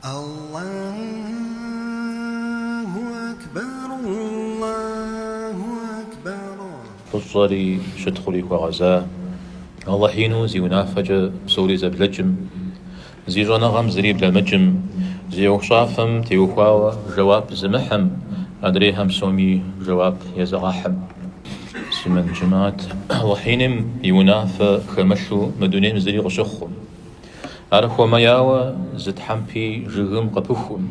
الله أكبر الله أكبر. تصري شدخلي وغزا الله حينو زي ونافج سوري زبلجم زي جنغم زريب لمجم زي وشافم تيوخاوة جواب زمحم أدريهم سومي جواب يزغاحم سمن جماعت الله حينم يوناف خمشو مدونين زري غشخم أرخو مياوة زد حمبي جغم قبخم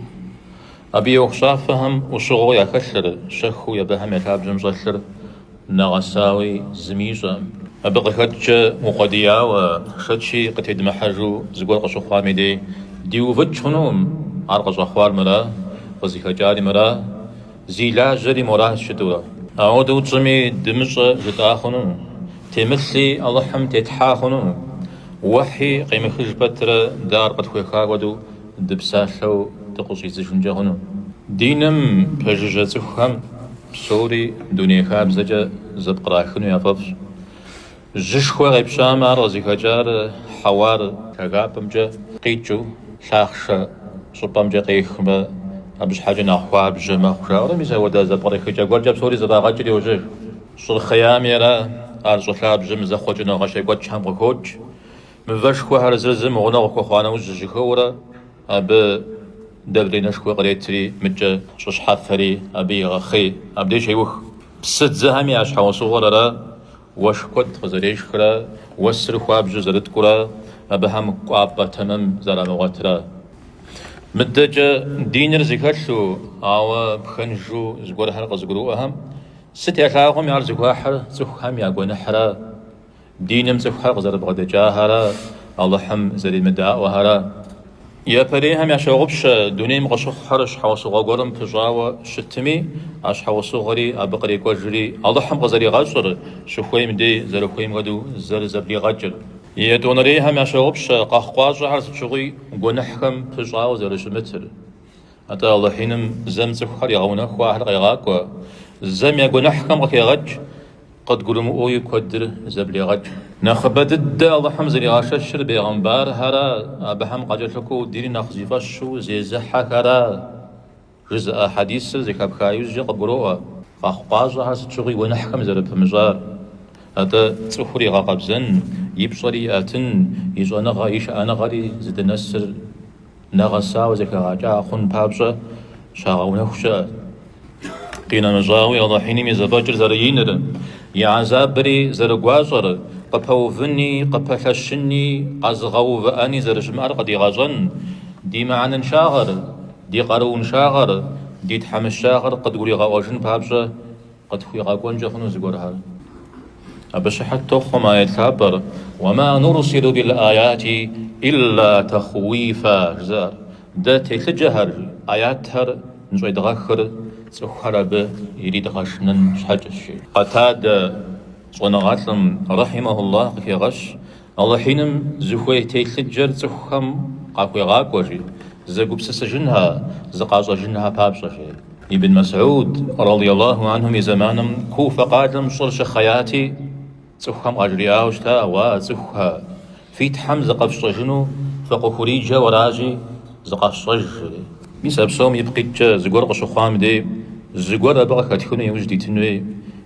أبي وخشافهم وشغو يكشر شخو يبهم يتاب جمزشر نغساوي زميجم أبقى خدش مقدياوة خدشي قتيد محجو زقول قشخوار ميدي ديو فتشنوم عرق شخوار مرا غزي خجاري مرا زيلا جري مرا شدورا أعودو تجمي دمج جتاخنو تمثلي اللهم تتحاخنو وحي قيمة خجبتر دار قد خويخاودو دبساشو تقوشي زجنجهنو دينم بججزخم سوري دنيا خابزجة زد قراخنو يففش جشخوا غيبشام رزي خجار حوار كغابمجة قيتشو شاخشة شبامجة قيخمة أبش حاجة نحوا بجة مخشا ورميزا ودا زبقري خجا قول جاب سوري زبا غجري وجه شر خيام يرا أرزو خلاب جمزا خوجنا غشي قد شام غكوج مفشخوا هرزرزم غنغخوا خوانا وجه خورا أب دبري نشخوا قريتري مجة شش حثري أبي غخي أبدي شيوخ بست زهمي أشحا وصغرا وشكت غزريش خرا وسر خواب جزرت كرا أبهم قابة تمام زرا مغترا مدجة دينر زكاتشو أو بخنجو زقور حلقة زقرو أهم ستي أخاهم يعرزقوا حر زخهم يعقون حرا دينم زخ حلقة زر بغد جاهرا اللهم زري مداء وهرا يا بريهم يا شغبش دونيم غشخ حرش حوصو غورم بجاوة شتمي عش حوصو غري أبقري كوجري اللهم غزري غجر شخويم دي زر خويم غدو زر زبري غجر يا دونريهم يا شغبش قاخواج حرس شغي غنحكم بجاوة زر شمتر أتا الله حينم زمزخ حري غونا خواهر غيغاكوا زم يا غنحكم غكي غج قد قلم أوي كدر زبلي غج نخبت الد الله حمزري غاششر بيغمبار هرا أبهم قجلكو ديري نخزيفشو زي زحك هرا جزء حديث زي كابخايوز جي قبروها فاخقاز هرس تشغي ونحكم زرب مجار هذا تسخري غاقبزن يبصري آتن يجوانا غايش أنا غري زد نسر نغسا وزي كغاجا خون بابشا شاغونا خشا قينا مجاوي الله حيني ميزباجر زريينر يا عزابري زرقوازر قبوفني قبلشني قزغو وأني زرجمار قد يغجن دي معنا شاغر دي قرون شاغر دي تحم الشاغر قد قولي غواجن بابجة قد خوي غاقون جخنو زقورها أبش حتى ما يتكبر وما نرسل بالآيات إلا تخويفا جزار ده تلجهر آياتهر نجوي دغخر سخرب يريد غشنن شحج الشيء قتاد صنغاتلم رحمه الله في غش الله حينم زخوي تيلجر زخم قاكوي غاكوجي زقوب سسجنها زقاجة جنها بابشة ابن مسعود رضي الله عنهم زمانم كوفة قادم صرش خياتي زخم أجرياء وشتا وزخها في تحم زقبش جنو فقخريجة وراجي زقاش رج بيساب سوم يبقيتش زقور قشخام دي زقور أبغى كاتخونو يوجدي تنوي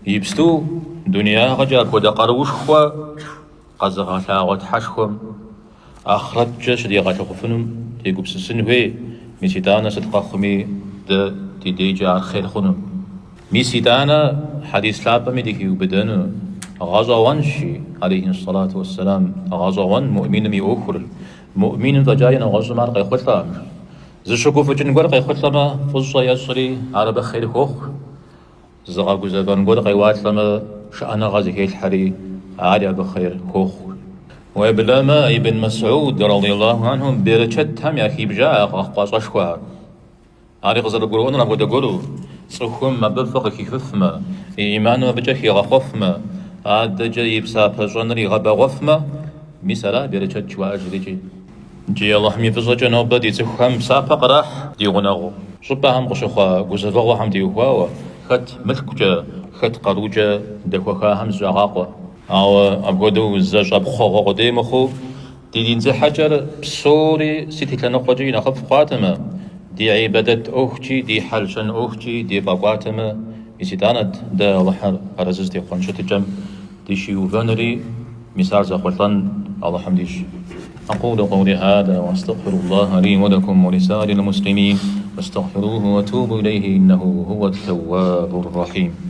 يبستو دنيا غجا كودا قروش خوا قزغا لاغت حشخم أخرج شدي غاش خفنم تيقوب سسنوي ميسيدانا ستقاخمي دا تيديجا خير خنم ميسيدانا حديث لابا ميديكي وبدانو غزا وانشي عليه الصلاة والسلام غزا وان مؤمن مي أخر مؤمن فجاينا غزا مار قيخوتلا زشكو فجن غور قيخوتلا فزا يسري عرب خير خوخ زغا غزغان غور قيواتلا شأنا غازي هيل حري عالي بخير خوخ وابلما ابن مسعود رضي الله عنه برچت هم يا خيبجا قاقاش خوا عاري غزر غورون لا بده غورو صخم ما بفق كيفما ايمان ما بجخي غخفما عاد جايب ساب جنري غبا غفما مثلا برچت شوا اجريجي جي الله مي فزا جنوب دي صخم ساب قراح دي غنغو شبهم قشخوا غزغوا هم دي خوا خت ملكجا خت قروجا دخوخا هم زغاقوا أو أبغدو زج أبخو غدي مخو دي زي حجر بصوري سيتي تلنقوجي نخف قاتما دي عبادة أختي دي حلشن أختي دي بقاتما يسيدانت دا الله رزز دي قنشت الجم دي شيوفانري مثال زخوطان الله حمديش أقول قولي هذا وأستغفر الله لي ولكم ولسائر المسلمين واستغفروه وتوبوا إليه إنه هو التواب الرحيم.